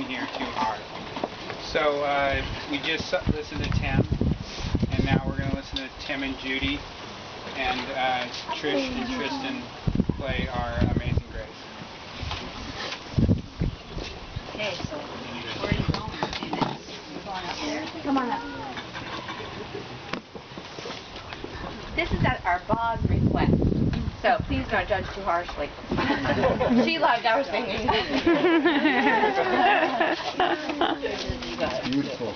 pushing here too hard. So we just listened to Tim, and now we're going to listen to Tim and Judy, and Trish and Tristan play our Amazing Grace. Okay, so where are you going to do this? We're going up there. Come on up. This is at our boss request, so please don't judge too harshly. She loved our singing. Beautiful.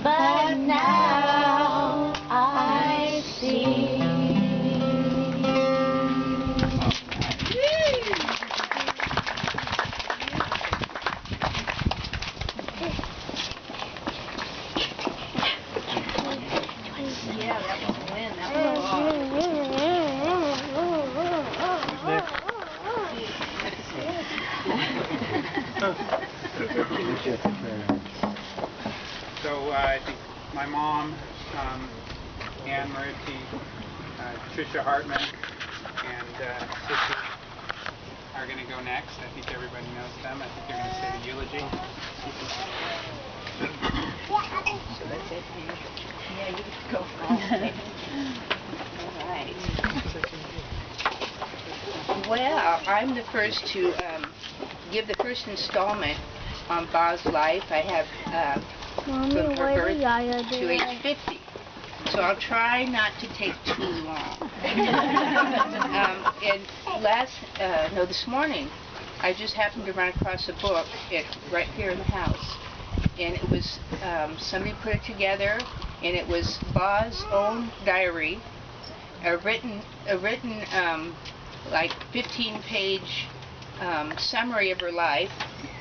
But now I see. Yeah, that was a win. That was So I think my mom, Ann Moretti, Tricia Hartman, and Sissy are going to go next. I think everybody knows them. I think they're going to say the eulogy. So that's it. Yeah, you can go. All right. Well, I'm the first to give the first installment on Ba's life. I have from her birth to age 50. So I'll try not to take too long. This morning, I just happened to run across a book right here in the house. And it was, somebody put it together, and it was Ba's own diary, a written like 15-page summary of her life.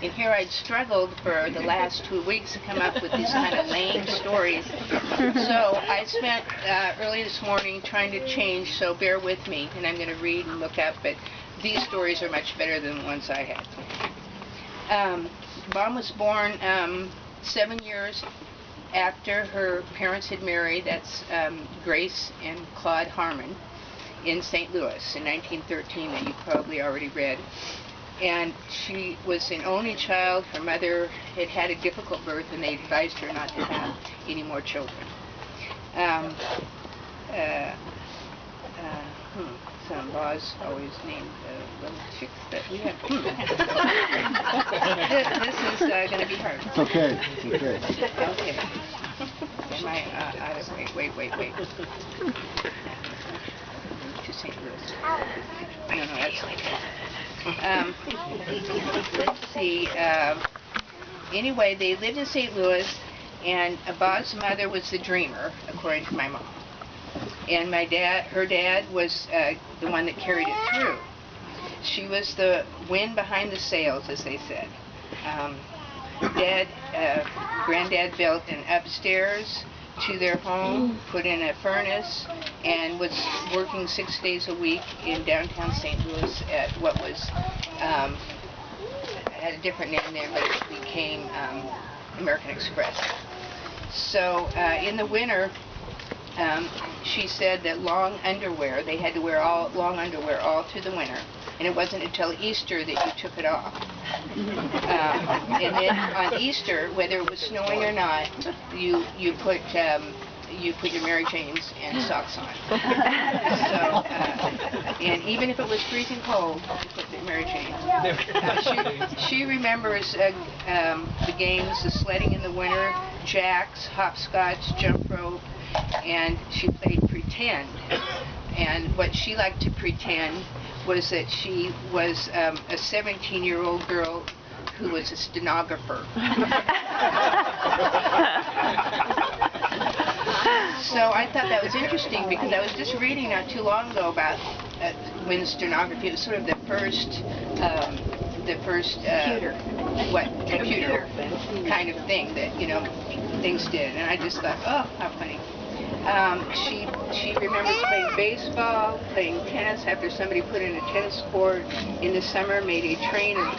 And here I'd struggled for the last 2 weeks to come up with these kind of lame stories. So I spent early this morning trying to change, so bear with me, and I'm going to read and look up, but these stories are much better than the ones I had. Mom was born 7 years after her parents had married. That's Grace and Claude Harmon in St. Louis in 1913, that you probably already read. And she was an only child. Her mother had had a difficult birth, and they advised her not to have any more children. Some Boz always named little chicks that we have. This is going to be hard. It's okay. It's okay. Okay. Am I out of wait. To St. Louis. No, that's let's see. Anyway, they lived in St. Louis, and Bob's mother was the dreamer, according to my mom. And her dad was the one that carried it through. She was the wind behind the sails, as they said. Granddad built an upstairs to their home, put in a furnace, and was working 6 days a week in downtown St. Louis at what was, had a different name there, but it became American Express. So in the winter, she said that long underwear, they had to wear long underwear all through the winter, and it wasn't until Easter that you took it off. And then on Easter, whether it was snowing or not, you put your Mary Janes and socks on. So, and even if it was freezing cold, you put the Mary Janes. She remembers the games, the sledding in the winter, jacks, hopscotch, jump rope, and she played pretend. And what she liked to pretend was that she was a 17-year-old girl who was a stenographer. So I thought that was interesting, because I was just reading not too long ago about when stenography, it was sort of the first computer kind of thing that, things did. And I just thought, oh, how funny. She remembers playing baseball, playing tennis after somebody put in a tennis court. In the summer, made a train of,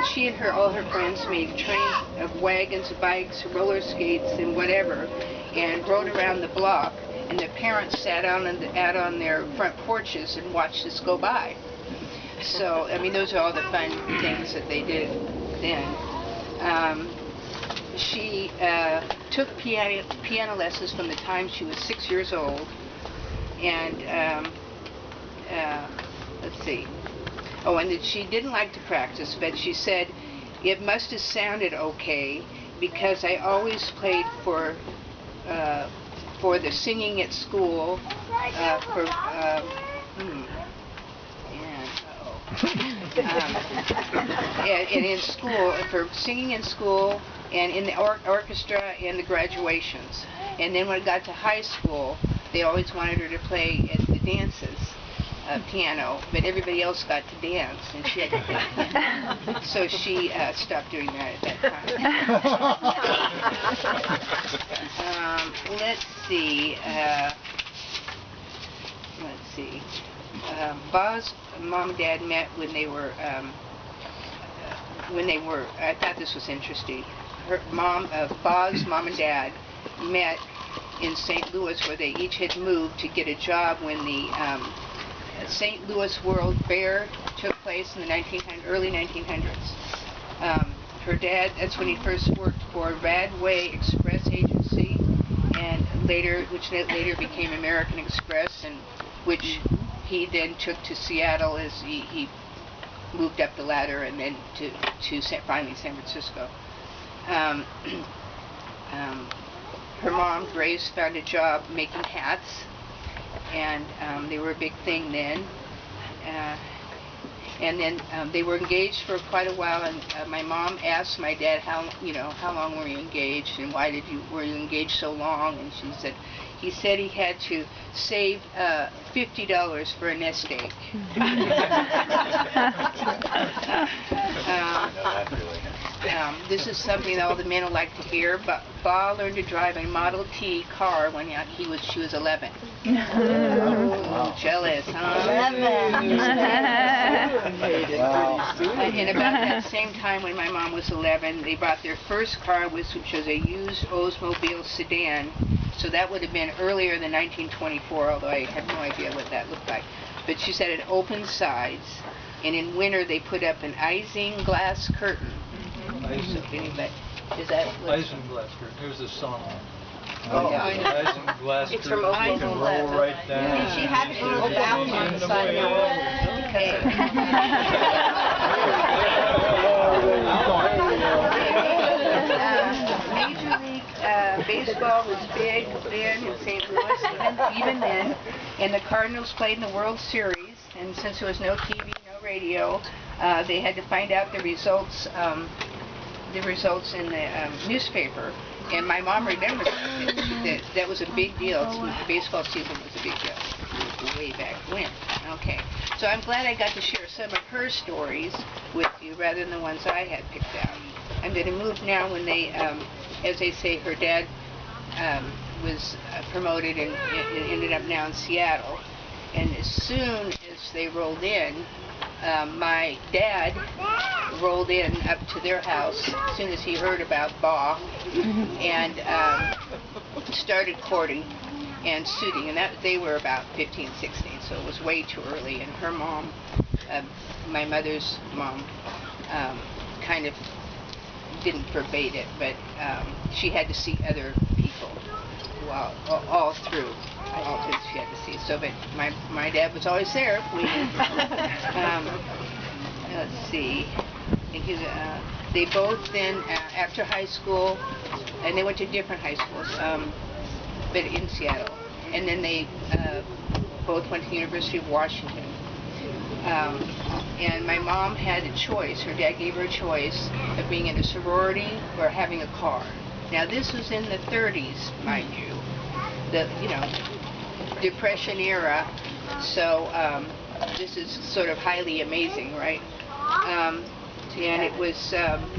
she and all her friends made a train of wagons, bikes, roller skates, and whatever, and rode around the block. And the parents sat out on their front porches and watched us go by. So, I mean, those are all the fun things that they did then. She took piano lessons from the time she was 6 years old, and let's see. Oh, and that she didn't like to practice, but she said it must have sounded okay because I always played for the singing at school, and in school, for singing in school, and in the orchestra and the graduations. And then when it got to high school, they always wanted her to play at the dances, piano, but everybody else got to dance, and she had to play piano. So she stopped doing that at that time. Let's see. Bob's mom and dad met when they were, I thought this was interesting. Bob's mom and dad met in St. Louis, where they each had moved to get a job when the St. Louis World Fair took place in the early 1900s. Her dad, that's when he first worked for Radway Express Agency, and which later became American Express, and which he then took to Seattle as he moved up the ladder, and then to finally San Francisco. Her mom, Grace, found a job making hats, and they were a big thing then. And then they were engaged for quite a while, and my mom asked my dad, how long were you engaged, and why were you engaged so long? And she said, he said he had to save $50 for a nest egg. This is something that all the men will like to hear, but Ba learned to drive a Model T car when she was 11. Oh, jealous, huh? 11. And about that same time when my mom was 11, they bought their first car, which was a used Oldsmobile sedan. So that would have been earlier than 1924, although I have no idea what that looked like. But she said it open sides, and in winter they put up an isinglass curtain. So anyway, is that what? Isinglass curtain. There's a song. Oh, yeah, I know. Isinglass It's curtain. from You can roll right down. And she had to go down on the side of Okay. Major League Baseball was big then in St. Louis, even then, and the Cardinals played in the World Series, and since there was no TV, no radio, they had to find out the results in the newspaper. And my mom remembers that was a big deal. The baseball season was a big deal way back when. Okay, so I'm glad I got to share some of her stories with you rather than the ones I had picked out. I'm going to move now when they, as they say, her dad was promoted and ended up now in Seattle. And as soon as they rolled in, my dad rolled in up to their house as soon as he heard about Ba, and started courting and suiting, and that they were about 15, 16, so it was way too early. And her mom, my mother's mom, kind of didn't forbade it, but she had to see other people all through. All that she had to see. So, but my dad was always there. Let's see. They both then, after high school, and they went to different high schools, but in Seattle. And then they both went to the University of Washington. And my mom had a choice. Her dad gave her a choice of being in a sorority or having a car. Now, this was in the 30s, mind you. Depression era, so this is sort of highly amazing, right? And it was,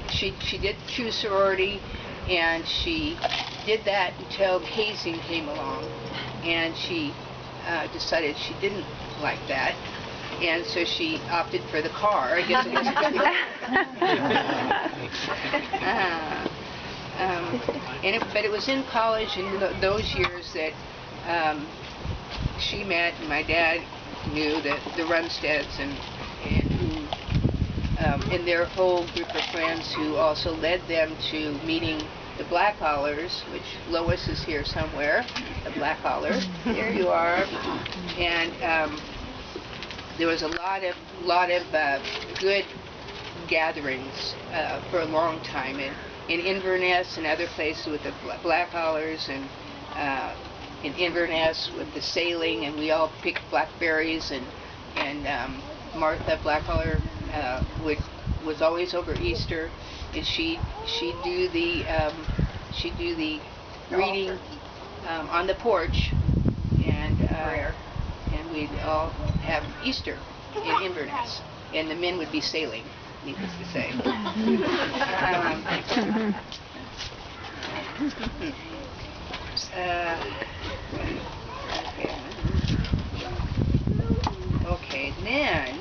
she did choose sorority, and she did that until hazing came along, and she decided she didn't like that, and so she opted for the car. I guess it was but it was in college in those years that she met, and my dad knew that the Runsteads and their whole group of friends, who also led them to meeting the Blackallers, which Lois is here somewhere, the Blackaller. There you are. And there was a lot of good gatherings for a long time in Inverness and other places with the Blackallers, and in Inverness with the sailing, and we all picked blackberries, and Martha Blackaller was always over Easter, and she'd do the reading on the porch, and we'd all have Easter in Inverness, and the men would be sailing, needless to say. Okay, then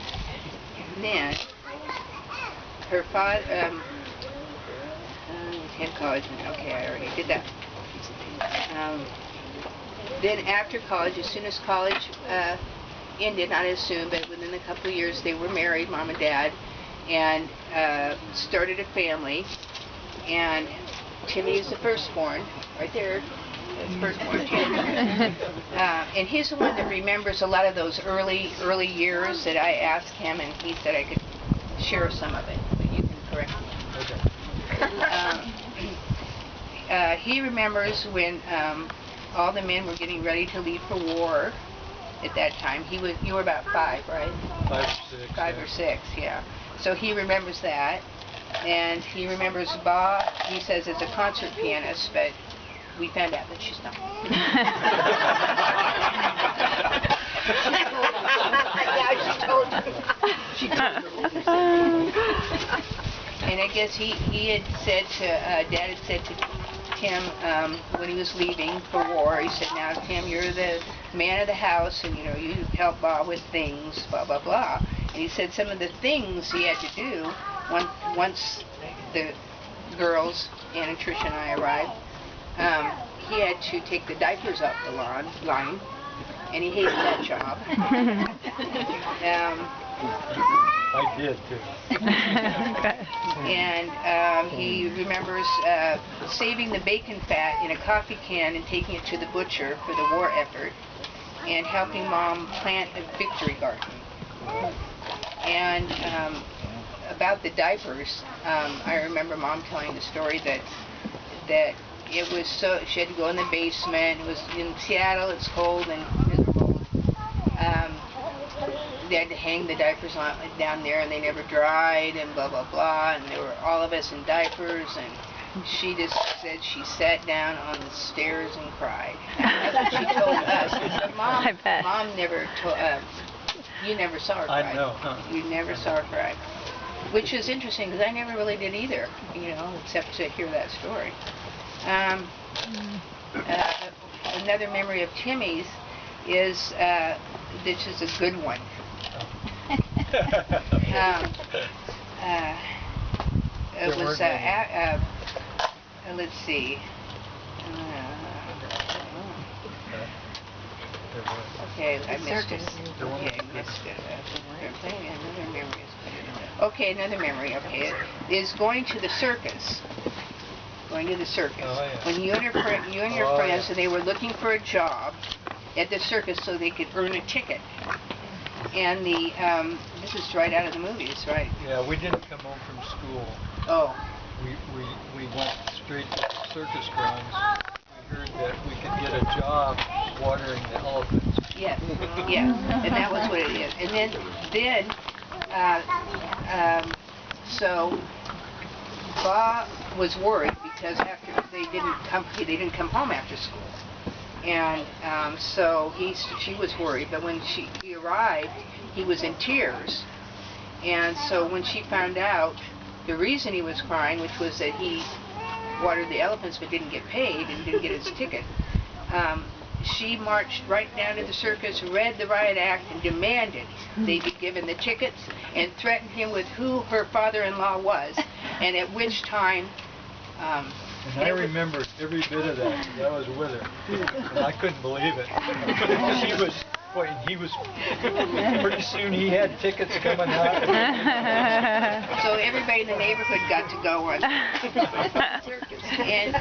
her father, attend college. Okay, I already did that. Then after college, as soon as college ended, not as soon, but within a couple of years, they were married, mom and dad, and started a family. And Timmy is the firstborn, right there. Firstborn Timmy. And he's the one that remembers a lot of those early years that I asked him, and he said I could share some of it, but you can correct me. Okay. He remembers when all the men were getting ready to leave for war. At that time, you were about 5, right? 5 or 6. 5 or 6, yeah. So he remembers that, and he remembers Ba. He says as a concert pianist, but we found out that she's not. Yeah, she told me. And I guess he had said to, Dad had said to Tim, when he was leaving for war, he said, now Tim, you're the man of the house, and you know, you help Bob with things, blah, blah, blah. And he said some of the things he had to do once the girls, Ann and Tricia and I arrived, he had to take the diapers off the line, and he hated that job. I did too. And he remembers saving the bacon fat in a coffee can and taking it to the butcher for the war effort, and helping Mom plant a victory garden. And about the diapers, I remember Mom telling the story that it was so, she had to go in the basement. It was in Seattle, it's cold and miserable. They had to hang the diapers down there, and they never dried, and blah, blah, blah, and there were all of us in diapers, and she just said she sat down on the stairs and cried. That's what she told us. But Mom never told, you never saw her cry. I know, huh? You never saw her cry. Which is interesting, because I never really did either, you know, except to hear that story. Another memory of Timmy's is, this is a good one. It was, let's see. Okay, I missed it. Okay, I missed it. Another memory. Okay, another memory. Okay, is going to the circus. Going to the circus. Oh, yeah. When you and your friends, and they were looking for a job at the circus so they could earn a ticket. And the this is right out of the movies, right? Yeah, we didn't come home from school. Oh. We went straight to the circus grounds. We heard that we could get a job watering the elephants. Yes, yeah, and that was what it is. And then, so Bob was worried because after they didn't come home after school, and so she was worried. But when he arrived, he was in tears, and so when she found out the reason he was crying, which was that he watered the elephants but didn't get paid and didn't get his ticket, she marched right down to the circus, read the riot act, and demanded they be given the tickets, and threatened him with who her father-in-law was, and at which time... and I remember every bit of that, because I was with her, and I couldn't believe it. She was... Boy, he was, pretty soon he had tickets coming out. So everybody in the neighborhood got to go on circus. And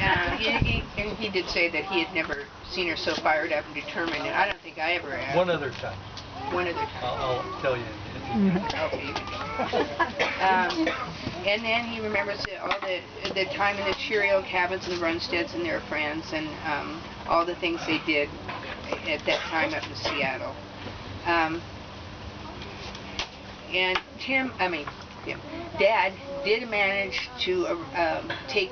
he did say that he had never seen her so fired up and determined, and I don't think I ever have. One other time. One other time. I'll tell you. Okay, you can do. And then he remembers all the time in the Cheerio cabins and the Runsteads and their friends, and all the things they did at that time up in Seattle. And Dad did manage to take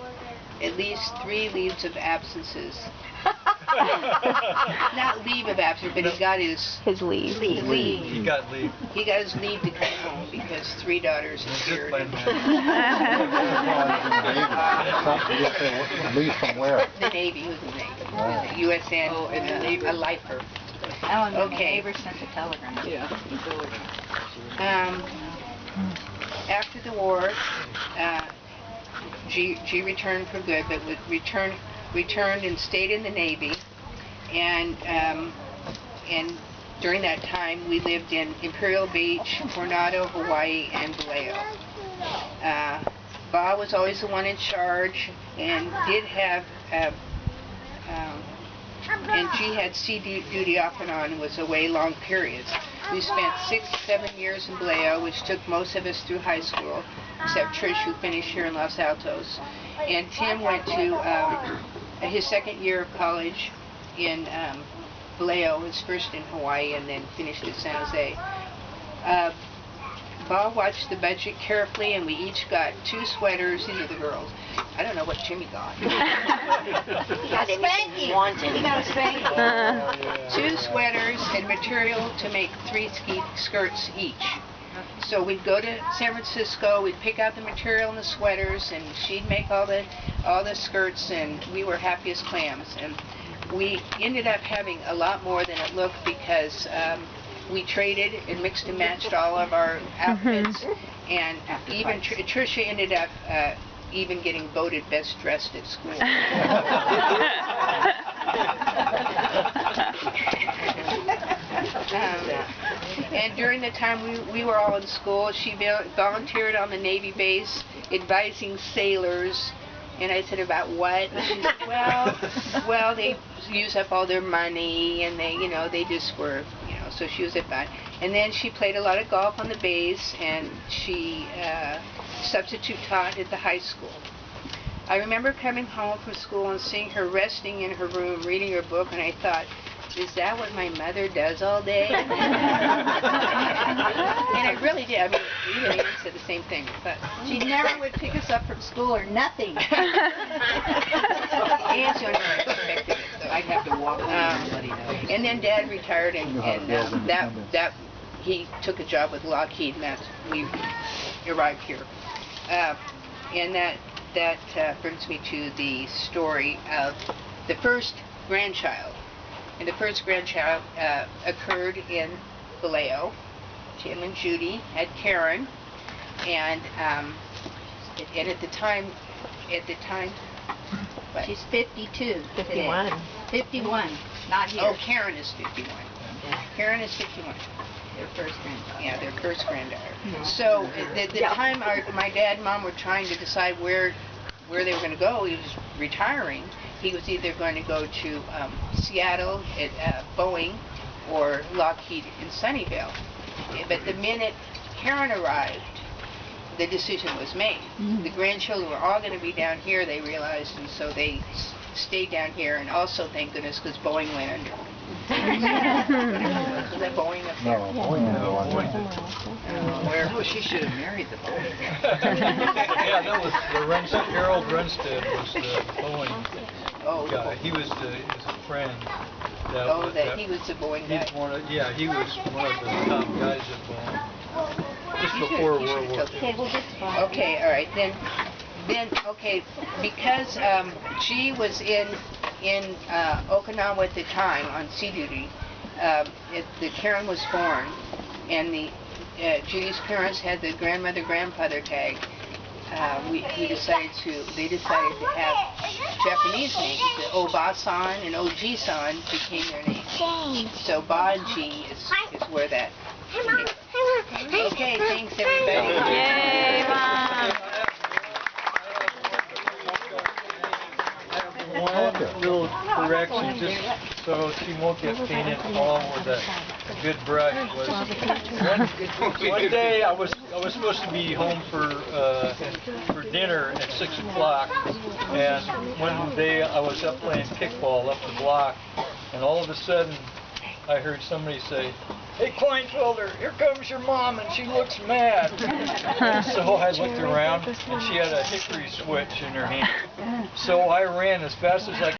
at least 3 leaves of absences. Not leave of absence, but he got his leave. He got leave. He got his leave to come home because 3 daughters appeared. Leave from where? The Navy, he was in the Navy. USN, and a lifer. And the Okay. neighbor sent a telegram. After the war, G returned for good, but returned and stayed in the Navy, and during that time we lived in Imperial Beach, Coronado, Hawaii, and Vallejo. Bob was always the one in charge, and did have and G had sea duty off and on, was away long periods. We spent 6-7 years in Vallejo, which took most of us through high school, except Trish, who finished here in Los Altos. And Tim went to his 2nd year of college in Vallejo, his first in Hawaii, and then finished at San Jose. Bob watched the budget carefully, and we each got 2 sweaters. These are the girls. I don't know what Jimmy got. He got a spanking. He got a spanking. 2 sweaters and material to make 3 ski skirts each. So we'd go to San Francisco, we'd pick out the material and the sweaters, and she'd make all the skirts, and we were happy as clams. And we ended up having a lot more than it looked because we traded and mixed and matched all of our outfits, and even Tricia ended up even getting voted best dressed at school. And during the time we were all in school, she volunteered on the Navy base advising sailors. And I said, about what? And she said, well, they use up all their money, and they just were, so she was about. And then she played a lot of golf on the base, and she substitute taught at the high school. I remember coming home from school and seeing her resting in her room, reading her book, and I thought, is that what my mother does all day? And I really did. I mean, even Ian said the same thing. But She never would pick us up from school or nothing. Ian's the only one that expected it, so I'd have to walk and then Dad retired, and that he took a job with Lockheed, and that's we arrived here. And that brings me to the story of the first grandchild. And the first grandchild occurred in Vallejo. Tim and Judy had Karen, and at the time, what? She's 52. 51. 51. Not here. Oh, Karen is 51. Yeah. Karen is 51. Their first granddaughter. Yeah, their first granddaughter. So at the time my dad and Mom were trying to decide where they were going to go. He was retiring. He was either going to go to Seattle at Boeing or Lockheed in Sunnyvale. But the minute Karen arrived, the decision was made. The grandchildren were all going to be down here, they realized, and so they stayed down here. And also, thank goodness, because Boeing went under. Was that Boeing up there? No, Boeing. Oh, she should have married the Boeing. Yeah, that was Harold Runstead was the Boeing guy. He was his friend. He was the Boeing guy. He was one of the top guys at Boeing. Just before World War II. Okay, all right. Then, because she was in Okinawa at the time on sea duty, the Karen was born, and Judy's parents had the grandmother-grandfather tag. They decided to have Japanese names. The Oba-san and Oji-san became their names. So Ba and Ji is where that came from. Okay, thanks everybody. Yay, Mom! One little correction, just so she won't get painted all with a good brush. One day I was supposed to be home for dinner at 6 o'clock, and one day I was up playing kickball up the block, and all of a sudden I heard somebody say, "Hey, Kleinfelder, here comes your mom, and she looks mad." So I looked around, and she had a hickory switch in her hand. So I ran as fast as I could.